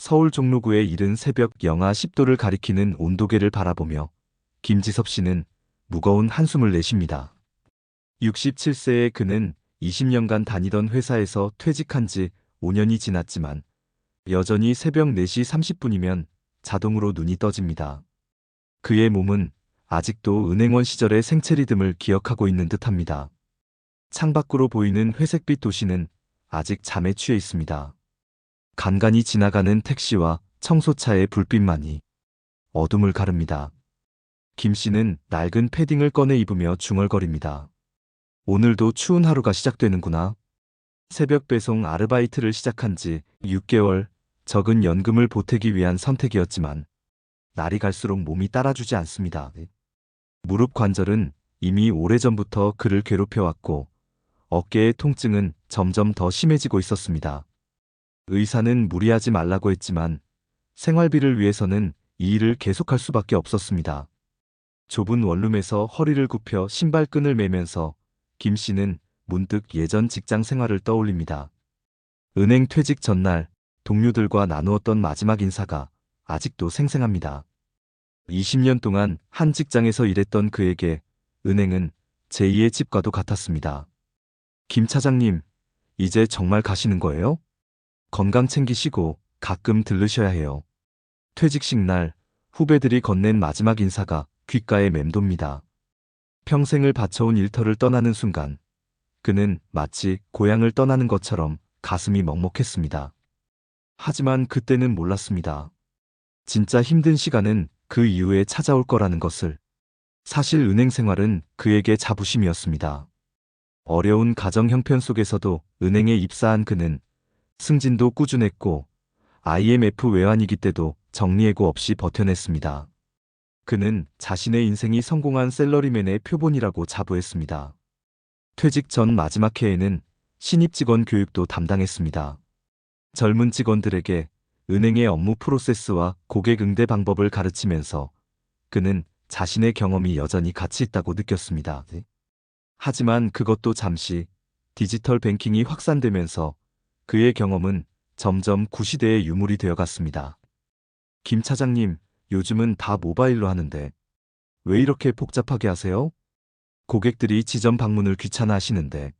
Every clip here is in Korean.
서울 종로구의 이른 새벽 영하 10도를 가리키는 온도계를 바라보며 김지섭 씨는 무거운 한숨을 내쉽니다. 67세의 그는 20년간 다니던 회사에서 퇴직한 지 5년이 지났지만 여전히 새벽 4시 30분이면 자동으로 눈이 떠집니다. 그의 몸은 아직도 은행원 시절의 생체 리듬을 기억하고 있는 듯합니다. 창밖으로 보이는 회색빛 도시는 아직 잠에 취해 있습니다. 간간히 지나가는 택시와 청소차의 불빛만이 어둠을 가릅니다. 김 씨는 낡은 패딩을 꺼내 입으며 중얼거립니다. 오늘도 추운 하루가 시작되는구나. 새벽 배송 아르바이트를 시작한 지 6개월, 적은 연금을 보태기 위한 선택이었지만 날이 갈수록 몸이 따라주지 않습니다. 무릎 관절은 이미 오래전부터 그를 괴롭혀왔고 어깨의 통증은 점점 더 심해지고 있었습니다. 의사는 무리하지 말라고 했지만 생활비를 위해서는 이 일을 계속할 수밖에 없었습니다. 좁은 원룸에서 허리를 굽혀 신발끈을 매면서 김 씨는 문득 예전 직장 생활을 떠올립니다. 은행 퇴직 전날 동료들과 나누었던 마지막 인사가 아직도 생생합니다. 20년 동안 한 직장에서 일했던 그에게 은행은 제2의 집과도 같았습니다. 김 차장님, 이제 정말 가시는 거예요? 건강 챙기시고 가끔 들르셔야 해요. 퇴직식 날 후배들이 건넨 마지막 인사가 귓가에 맴돕니다. 평생을 바쳐온 일터를 떠나는 순간 그는 마치 고향을 떠나는 것처럼 가슴이 먹먹했습니다. 하지만 그때는 몰랐습니다. 진짜 힘든 시간은 그 이후에 찾아올 거라는 것을. 사실 은행 생활은 그에게 자부심이었습니다. 어려운 가정 형편 속에서도 은행에 입사한 그는 승진도 꾸준했고 IMF 외환위기 때도 정리해고 없이 버텨냈습니다. 그는 자신의 인생이 성공한 셀러리맨의 표본이라고 자부했습니다. 퇴직 전 마지막 해에는 신입 직원 교육도 담당했습니다. 젊은 직원들에게 은행의 업무 프로세스와 고객 응대 방법을 가르치면서 그는 자신의 경험이 여전히 가치 있다고 느꼈습니다. 하지만 그것도 잠시 디지털 뱅킹이 확산되면서 그의 경험은 점점 구시대의 유물이 되어갔습니다. 김 차장님, 요즘은 다 모바일로 하는데 왜 이렇게 복잡하게 하세요? 고객들이 지점 방문을 귀찮아 하시는데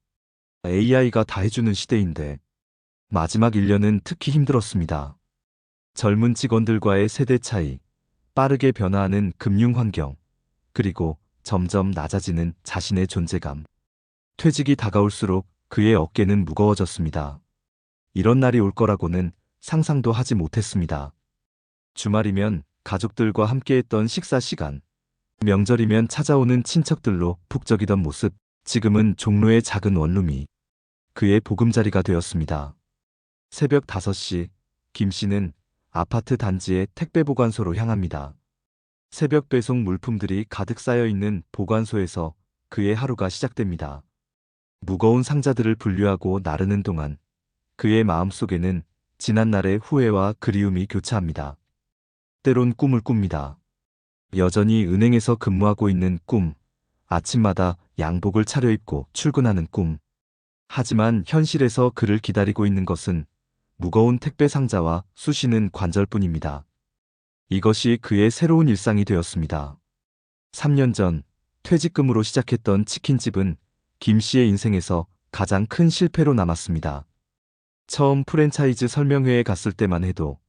AI가 다 해주는 시대인데. 마지막 1년은 특히 힘들었습니다. 젊은 직원들과의 세대 차이, 빠르게 변화하는 금융 환경, 그리고 점점 낮아지는 자신의 존재감. 퇴직이 다가올수록 그의 어깨는 무거워졌습니다. 이런 날이 올 거라고는 상상도 하지 못했습니다. 주말이면 가족들과 함께했던 식사 시간, 명절이면 찾아오는 친척들로 북적이던 모습, 지금은 종로의 작은 원룸이 그의 보금자리가 되었습니다. 새벽 5시, 김 씨는 아파트 단지의 택배 보관소로 향합니다. 새벽 배송 물품들이 가득 쌓여 있는 보관소에서 그의 하루가 시작됩니다. 무거운 상자들을 분류하고 나르는 동안 그의 마음속에는 지난날의 후회와 그리움이 교차합니다. 때론 꿈을 꿉니다. 여전히 은행에서 근무하고 있는 꿈, 아침마다 양복을 차려입고 출근하는 꿈. 하지만 현실에서 그를 기다리고 있는 것은 무거운 택배 상자와 쑤시는 관절뿐입니다. 이것이 그의 새로운 일상이 되었습니다. 3년 전 퇴직금으로 시작했던 치킨집은 김 씨의 인생에서 가장 큰 실패로 남았습니다. 처음 프랜차이즈 설명회에 갔을 때만 해도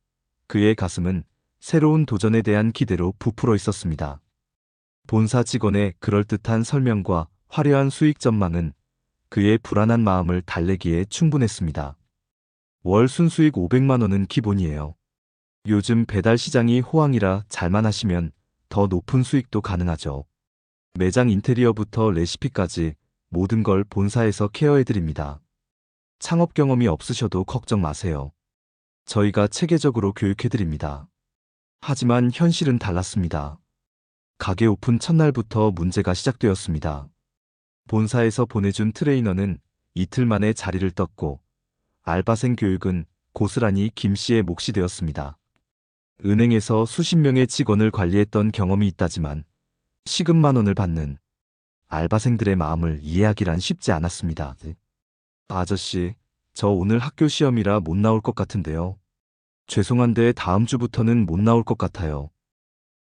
그의 가슴은 새로운 도전에 대한 기대로 부풀어 있었습니다. 본사 직원의 그럴듯한 설명과 화려한 수익 전망은 그의 불안한 마음을 달래기에 충분했습니다. 월 순수익 500만 원은 기본이에요. 요즘 배달 시장이 호황이라 잘만 하시면 더 높은 수익도 가능하죠. 매장 인테리어부터 레시피까지 모든 걸 본사에서 케어해드립니다. 창업 경험이 없으셔도 걱정 마세요. 저희가 체계적으로 교육해드립니다. 하지만 현실은 달랐습니다. 가게 오픈 첫날부터 문제가 시작되었습니다. 본사에서 보내준 트레이너는 이틀 만에 자리를 떴고 알바생 교육은 고스란히 김 씨의 몫이 되었습니다. 은행에서 수십 명의 직원을 관리했던 경험이 있다지만 시급 10,000원을 받는 알바생들의 마음을 이해하기란 쉽지 않았습니다. 아저씨, 저 오늘 학교 시험이라 못 나올 것 같은데요. 죄송한데 다음 주부터는 못 나올 것 같아요.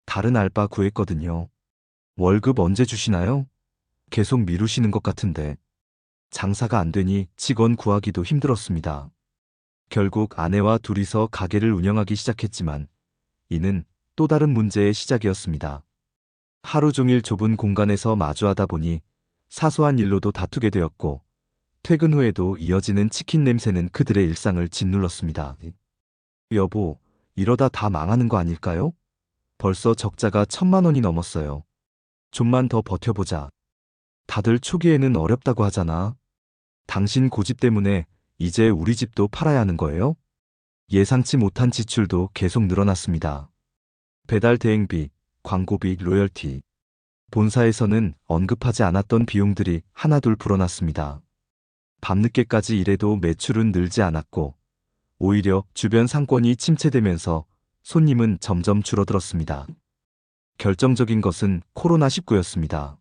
다른 알바 구했거든요. 월급 언제 주시나요? 계속 미루시는 것 같은데. 장사가 안 되니 직원 구하기도 힘들었습니다. 결국 아내와 둘이서 가게를 운영하기 시작했지만 이는 또 다른 문제의 시작이었습니다. 하루 종일 좁은 공간에서 마주하다 보니 사소한 일로도 다투게 되었고 퇴근 후에도 이어지는 치킨 냄새는 그들의 일상을 짓눌렀습니다. 여보, 이러다 다 망하는 거 아닐까요? 벌써 적자가 1,000만 원이 넘었어요. 좀만 더 버텨보자. 다들 초기에는 어렵다고 하잖아. 당신 고집 때문에 이제 우리 집도 팔아야 하는 거예요? 예상치 못한 지출도 계속 늘어났습니다. 배달 대행비, 광고비, 로열티. 본사에서는 언급하지 않았던 비용들이 하나둘 불어났습니다. 밤늦게까지 일해도 매출은 늘지 않았고 오히려 주변 상권이 침체되면서 손님은 점점 줄어들었습니다. 결정적인 것은 코로나19였습니다.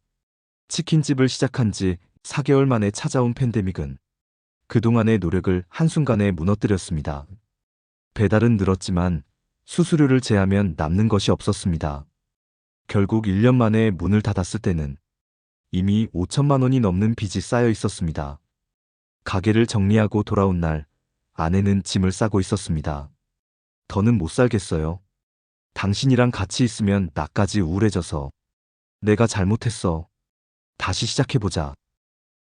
치킨집을 시작한 지 4개월 만에 찾아온 팬데믹은 그동안의 노력을 한순간에 무너뜨렸습니다. 배달은 늘었지만 수수료를 제하면 남는 것이 없었습니다. 결국 1년 만에 문을 닫았을 때는 이미 5천만 원이 넘는 빚이 쌓여 있었습니다. 가게를 정리하고 돌아온 날 아내는 짐을 싸고 있었습니다. 더는 못 살겠어요. 당신이랑 같이 있으면 나까지 우울해져서. 내가 잘못했어. 다시 시작해보자.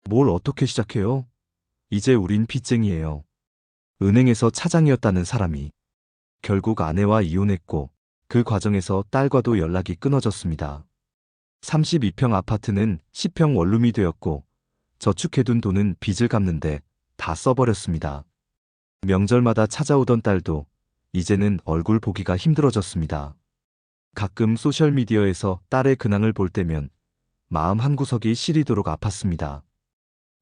뭘 어떻게 시작해요? 이제 우린 빚쟁이에요. 은행에서 차장이었다는 사람이. 결국 아내와 이혼했고 그 과정에서 딸과도 연락이 끊어졌습니다. 32평 아파트는 10평 원룸이 되었고 저축해둔 돈은 빚을 갚는데 다 써버렸습니다. 명절마다 찾아오던 딸도 이제는 얼굴 보기가 힘들어졌습니다. 가끔 소셜미디어에서 딸의 근황을 볼 때면 마음 한구석이 시리도록 아팠습니다.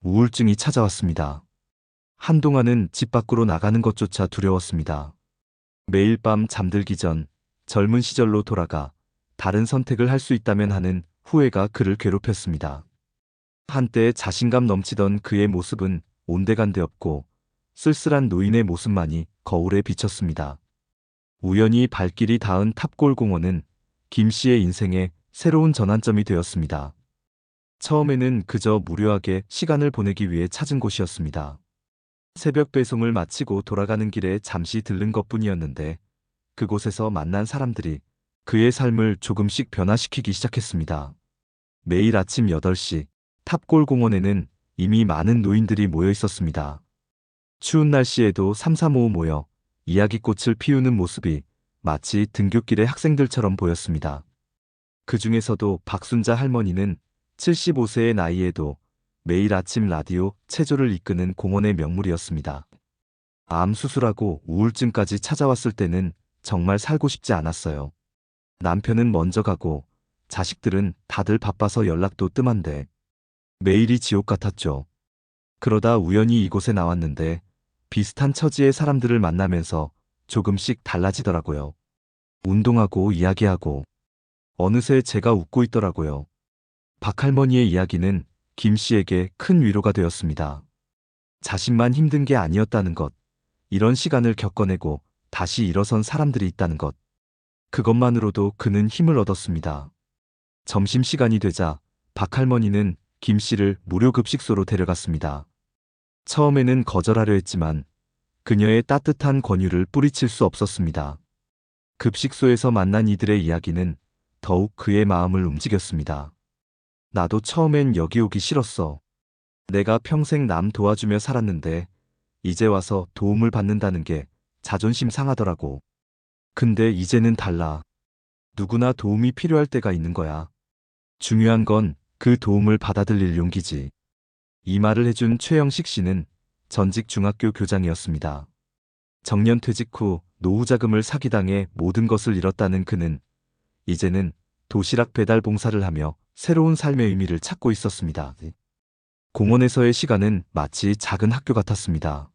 우울증이 찾아왔습니다. 한동안은 집 밖으로 나가는 것조차 두려웠습니다. 매일 밤 잠들기 전 젊은 시절로 돌아가 다른 선택을 할 수 있다면 하는 후회가 그를 괴롭혔습니다. 한때 자신감 넘치던 그의 모습은 온데간데 없고 쓸쓸한 노인의 모습만이 거울에 비쳤습니다. 우연히 발길이 닿은 탑골공원은 김 씨의 인생에 새로운 전환점이 되었습니다. 처음에는 그저 무료하게 시간을 보내기 위해 찾은 곳이었습니다. 새벽 배송을 마치고 돌아가는 길에 잠시 들른 것뿐이었는데 그곳에서 만난 사람들이 그의 삶을 조금씩 변화시키기 시작했습니다. 매일 아침 8시 탑골공원에는 이미 많은 노인들이 모여 있었습니다. 추운 날씨에도 삼삼오오 모여 이야기꽃을 피우는 모습이 마치 등굣길의 학생들처럼 보였습니다. 그 중에서도 박순자 할머니는 75세의 나이에도 매일 아침 라디오 체조를 이끄는 공원의 명물이었습니다. 암 수술하고 우울증까지 찾아왔을 때는 정말 살고 싶지 않았어요. 남편은 먼저 가고 자식들은 다들 바빠서 연락도 뜸한데 매일이 지옥 같았죠. 그러다 우연히 이곳에 나왔는데 비슷한 처지의 사람들을 만나면서 조금씩 달라지더라고요. 운동하고 이야기하고 어느새 제가 웃고 있더라고요. 박할머니의 이야기는 김 씨에게 큰 위로가 되었습니다. 자신만 힘든 게 아니었다는 것, 이런 시간을 겪어내고 다시 일어선 사람들이 있다는 것, 그것만으로도 그는 힘을 얻었습니다. 점심시간이 되자 박할머니는 김 씨를 무료 급식소로 데려갔습니다. 처음에는 거절하려 했지만 그녀의 따뜻한 권유를 뿌리칠 수 없었습니다. 급식소에서 만난 이들의 이야기는 더욱 그의 마음을 움직였습니다. 나도 처음엔 여기 오기 싫었어. 내가 평생 남 도와주며 살았는데 이제 와서 도움을 받는다는 게 자존심 상하더라고. 근데 이제는 달라. 누구나 도움이 필요할 때가 있는 거야. 중요한 건 그 도움을 받아들일 용기지. 이 말을 해준 최영식 씨는 전직 중학교 교장이었습니다. 정년퇴직 후 노후자금을 사기당해 모든 것을 잃었다는 그는 이제는 도시락 배달 봉사를 하며 새로운 삶의 의미를 찾고 있었습니다. 공원에서의 시간은 마치 작은 학교 같았습니다.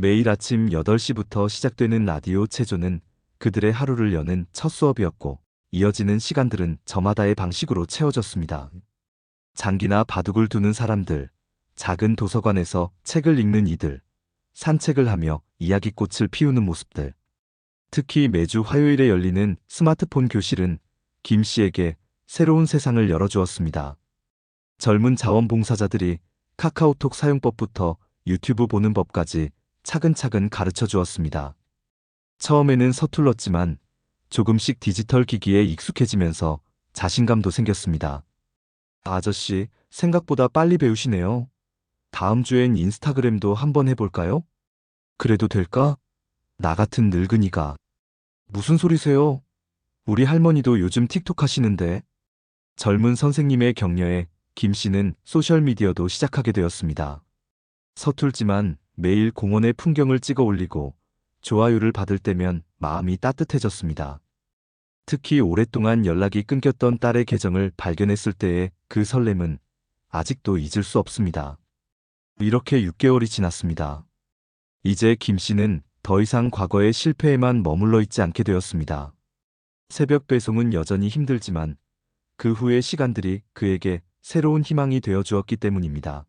매일 아침 8시부터 시작되는 라디오 체조는 그들의 하루를 여는 첫 수업이었고 이어지는 시간들은 저마다의 방식으로 채워졌습니다. 장기나 바둑을 두는 사람들, 작은 도서관에서 책을 읽는 이들, 산책을 하며 이야기꽃을 피우는 모습들. 특히 매주 화요일에 열리는 스마트폰 교실은 김 씨에게 새로운 세상을 열어주었습니다. 젊은 자원봉사자들이 카카오톡 사용법부터 유튜브 보는 법까지 차근차근 가르쳐 주었습니다. 처음에는 서툴렀지만 조금씩 디지털 기기에 익숙해지면서 자신감도 생겼습니다. 아저씨, 생각보다 빨리 배우시네요. 다음 주엔 인스타그램도 한번 해볼까요? 그래도 될까? 나 같은 늙은이가. 무슨 소리세요? 우리 할머니도 요즘 틱톡 하시는데. 젊은 선생님의 격려에 김 씨는 소셜미디어도 시작하게 되었습니다. 서툴지만 매일 공원의 풍경을 찍어 올리고 좋아요를 받을 때면 마음이 따뜻해졌습니다. 특히 오랫동안 연락이 끊겼던 딸의 계정을 발견했을 때의 그 설렘은 아직도 잊을 수 없습니다. 이렇게 6개월이 지났습니다. 이제 김 씨는 더 이상 과거의 실패에만 머물러 있지 않게 되었습니다. 새벽 배송은 여전히 힘들지만 그 후의 시간들이 그에게 새로운 희망이 되어 주었기 때문입니다.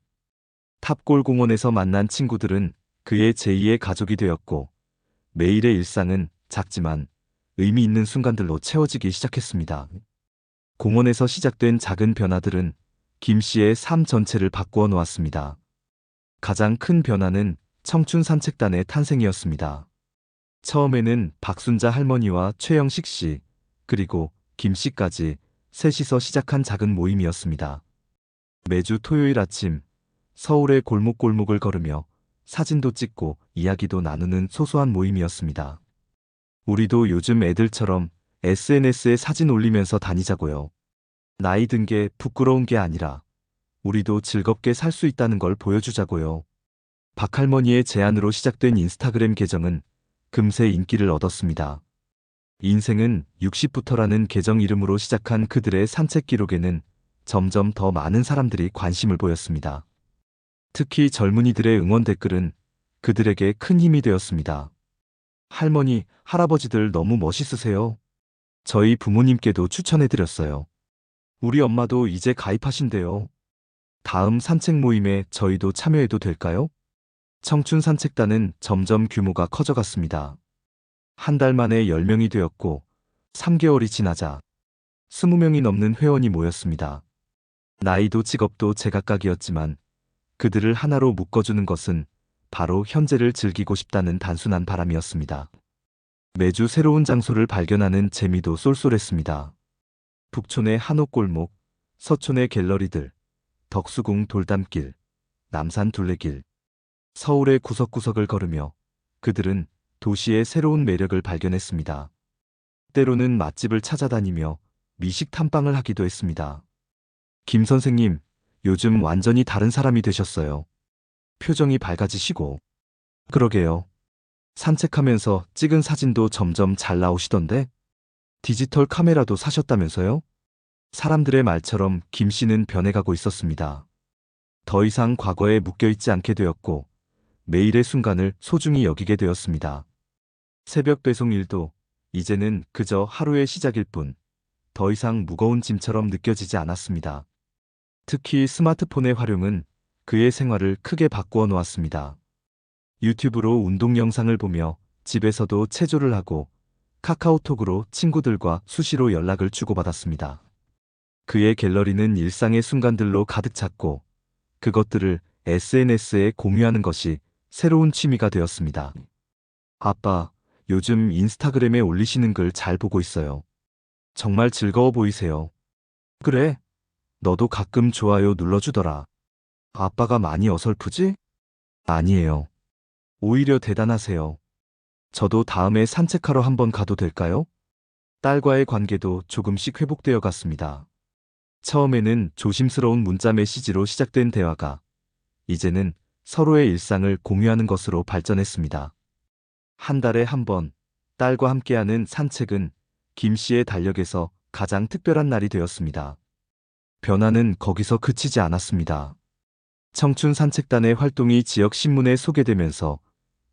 탑골 공원에서 만난 친구들은 그의 제2의 가족이 되었고 매일의 일상은 작지만 의미 있는 순간들로 채워지기 시작했습니다. 공원에서 시작된 작은 변화들은 김 씨의 삶 전체를 바꾸어 놓았습니다. 가장 큰 변화는 청춘 산책단의 탄생이었습니다. 처음에는 박순자 할머니와 최영식 씨, 그리고 김 씨까지 셋이서 시작한 작은 모임이었습니다. 매주 토요일 아침 서울의 골목골목을 걸으며 사진도 찍고 이야기도 나누는 소소한 모임이었습니다. 우리도 요즘 애들처럼 SNS에 사진 올리면서 다니자고요. 나이 든 게 부끄러운 게 아니라 우리도 즐겁게 살 수 있다는 걸 보여주자고요. 박할머니의 제안으로 시작된 인스타그램 계정은 금세 인기를 얻었습니다. 인생은 60부터라는 계정 이름으로 시작한 그들의 산책 기록에는 점점 더 많은 사람들이 관심을 보였습니다. 특히 젊은이들의 응원 댓글은 그들에게 큰 힘이 되었습니다. 할머니, 할아버지들 너무 멋있으세요. 저희 부모님께도 추천해드렸어요. 우리 엄마도 이제 가입하신대요. 다음 산책 모임에 저희도 참여해도 될까요? 청춘 산책단은 점점 규모가 커져갔습니다. 한 달 만에 10명이 되었고 3개월이 지나자 20명이 넘는 회원이 모였습니다. 나이도 직업도 제각각이었지만 그들을 하나로 묶어주는 것은 바로 현재를 즐기고 싶다는 단순한 바람이었습니다. 매주 새로운 장소를 발견하는 재미도 쏠쏠했습니다. 북촌의 한옥골목, 서촌의 갤러리들, 덕수궁 돌담길, 남산 둘레길, 서울의 구석구석을 걸으며 그들은 도시의 새로운 매력을 발견했습니다. 때로는 맛집을 찾아다니며 미식 탐방을 하기도 했습니다. 김 선생님, 요즘 완전히 다른 사람이 되셨어요. 표정이 밝아지시고. 그러게요. 산책하면서 찍은 사진도 점점 잘 나오시던데? 디지털 카메라도 사셨다면서요? 사람들의 말처럼 김 씨는 변해가고 있었습니다. 더 이상 과거에 묶여있지 않게 되었고 매일의 순간을 소중히 여기게 되었습니다. 새벽 배송 일도 이제는 그저 하루의 시작일 뿐 더 이상 무거운 짐처럼 느껴지지 않았습니다. 특히 스마트폰의 활용은 그의 생활을 크게 바꾸어 놓았습니다. 유튜브로 운동 영상을 보며 집에서도 체조를 하고 카카오톡으로 친구들과 수시로 연락을 주고받았습니다. 그의 갤러리는 일상의 순간들로 가득 찼고 그것들을 SNS에 공유하는 것이 새로운 취미가 되었습니다. 아빠, 요즘 인스타그램에 올리시는 글 잘 보고 있어요. 정말 즐거워 보이세요. 그래, 너도 가끔 좋아요 눌러주더라. 아빠가 많이 어설프지? 아니에요. 오히려 대단하세요. 저도 다음에 산책하러 한번 가도 될까요? 딸과의 관계도 조금씩 회복되어 갔습니다. 처음에는 조심스러운 문자 메시지로 시작된 대화가 이제는 서로의 일상을 공유하는 것으로 발전했습니다. 한 달에 한 번 딸과 함께하는 산책은 김 씨의 달력에서 가장 특별한 날이 되었습니다. 변화는 거기서 그치지 않았습니다. 청춘 산책단의 활동이 지역 신문에 소개되면서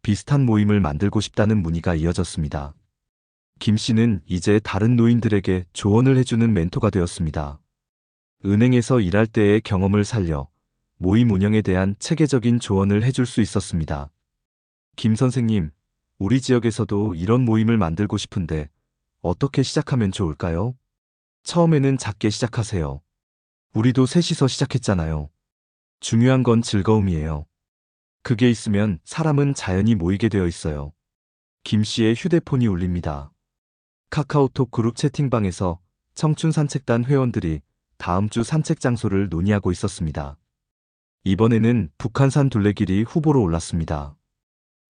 비슷한 모임을 만들고 싶다는 문의가 이어졌습니다. 김 씨는 이제 다른 노인들에게 조언을 해주는 멘토가 되었습니다. 은행에서 일할 때의 경험을 살려 모임 운영에 대한 체계적인 조언을 해줄 수 있었습니다. 김 선생님, 우리 지역에서도 이런 모임을 만들고 싶은데 어떻게 시작하면 좋을까요? 처음에는 작게 시작하세요. 우리도 셋이서 시작했잖아요. 중요한 건 즐거움이에요. 그게 있으면 사람은 자연히 모이게 되어 있어요. 김 씨의 휴대폰이 울립니다. 카카오톡 그룹 채팅방에서 청춘 산책단 회원들이 다음 주 산책 장소를 논의하고 있었습니다. 이번에는 북한산 둘레길이 후보로 올랐습니다.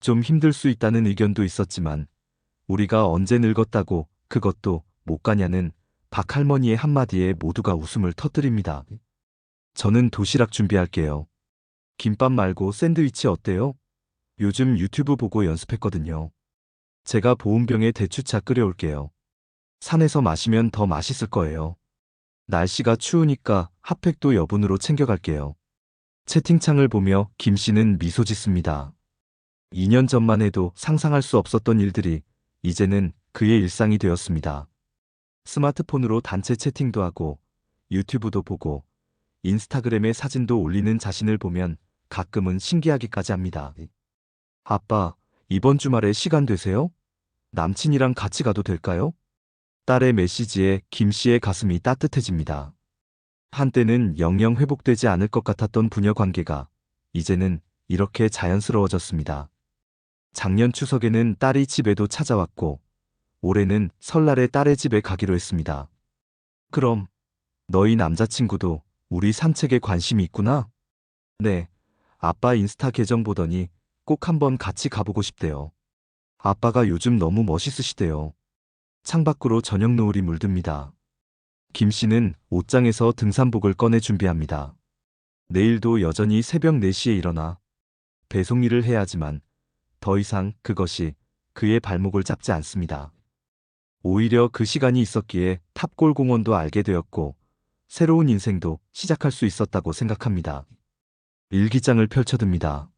좀 힘들 수 있다는 의견도 있었지만 우리가 언제 늙었다고 그것도 못 가냐는 박 할머니의 한마디에 모두가 웃음을 터뜨립니다. 저는 도시락 준비할게요. 김밥 말고 샌드위치 어때요? 요즘 유튜브 보고 연습했거든요. 제가 보온병에 대추차 끓여올게요. 산에서 마시면 더 맛있을 거예요. 날씨가 추우니까 핫팩도 여분으로 챙겨갈게요. 채팅창을 보며 김 씨는 미소 짓습니다. 2년 전만 해도 상상할 수 없었던 일들이 이제는 그의 일상이 되었습니다. 스마트폰으로 단체 채팅도 하고 유튜브도 보고 인스타그램에 사진도 올리는 자신을 보면 가끔은 신기하기까지 합니다. 아빠, 이번 주말에 시간 되세요? 남친이랑 같이 가도 될까요? 딸의 메시지에 김 씨의 가슴이 따뜻해집니다. 한때는 영영 회복되지 않을 것 같았던 부녀 관계가 이제는 이렇게 자연스러워졌습니다. 작년 추석에는 딸이 집에도 찾아왔고 올해는 설날에 딸의 집에 가기로 했습니다. 그럼 너희 남자친구도 우리 산책에 관심이 있구나? 네, 아빠 인스타 계정 보더니 꼭 한번 같이 가보고 싶대요. 아빠가 요즘 너무 멋있으시대요. 창밖으로 저녁 노을이 물듭니다. 김 씨는 옷장에서 등산복을 꺼내 준비합니다. 내일도 여전히 새벽 4시에 일어나 배송 일을 해야 하지만 더 이상 그것이 그의 발목을 잡지 않습니다. 오히려 그 시간이 있었기에 탑골공원도 알게 되었고 새로운 인생도 시작할 수 있었다고 생각합니다. 일기장을 펼쳐듭니다.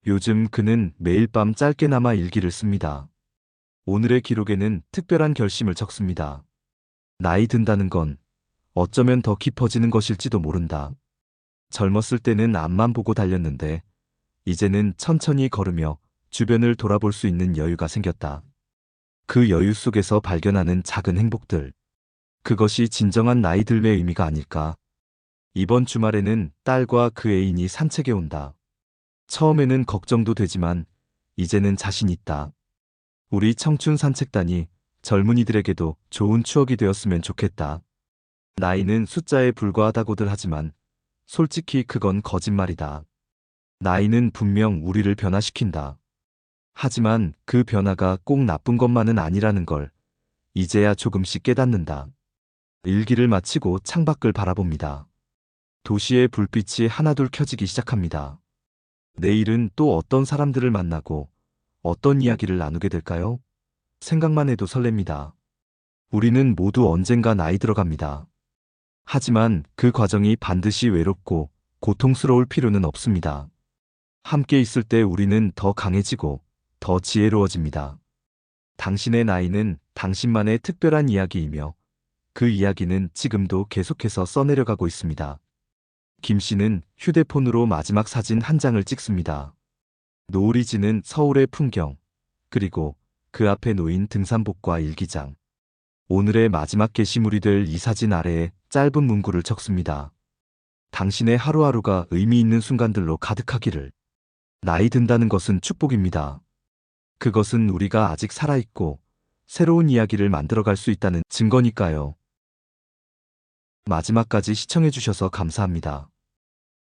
요즘 그는 매일 밤 짧게나마 일기를 씁니다. 오늘의 기록에는 특별한 결심을 적습니다. 나이 든다는 건 어쩌면 더 깊어지는 것일지도 모른다. 젊었을 때는 앞만 보고 달렸는데 이제는 천천히 걸으며 주변을 돌아볼 수 있는 여유가 생겼다. 그 여유 속에서 발견하는 작은 행복들. 그것이 진정한 나이 들의 의미가 아닐까. 이번 주말에는 딸과 그 애인이 산책에 온다. 처음에는 걱정도 되지만 이제는 자신 있다. 우리 청춘 산책단이 젊은이들에게도 좋은 추억이 되었으면 좋겠다. 나이는 숫자에 불과하다고들 하지만 솔직히 그건 거짓말이다. 나이는 분명 우리를 변화시킨다. 하지만 그 변화가 꼭 나쁜 것만은 아니라는 걸 이제야 조금씩 깨닫는다. 일기를 마치고 창밖을 바라봅니다. 도시의 불빛이 하나둘 켜지기 시작합니다. 내일은 또 어떤 사람들을 만나고 어떤 이야기를 나누게 될까요? 생각만 해도 설렙니다. 우리는 모두 언젠가 나이 들어갑니다. 하지만 그 과정이 반드시 외롭고 고통스러울 필요는 없습니다. 함께 있을 때 우리는 더 강해지고 더 지혜로워집니다. 당신의 나이는 당신만의 특별한 이야기이며 그 이야기는 지금도 계속해서 써내려가고 있습니다. 김 씨는 휴대폰으로 마지막 사진 한 장을 찍습니다. 노을이 지는 서울의 풍경, 그리고 그 앞에 놓인 등산복과 일기장. 오늘의 마지막 게시물이 될 이 사진 아래에 짧은 문구를 적습니다. 당신의 하루하루가 의미 있는 순간들로 가득하기를. 나이 든다는 것은 축복입니다. 그것은 우리가 아직 살아있고 새로운 이야기를 만들어갈 수 있다는 증거니까요. 마지막까지 시청해주셔서 감사합니다.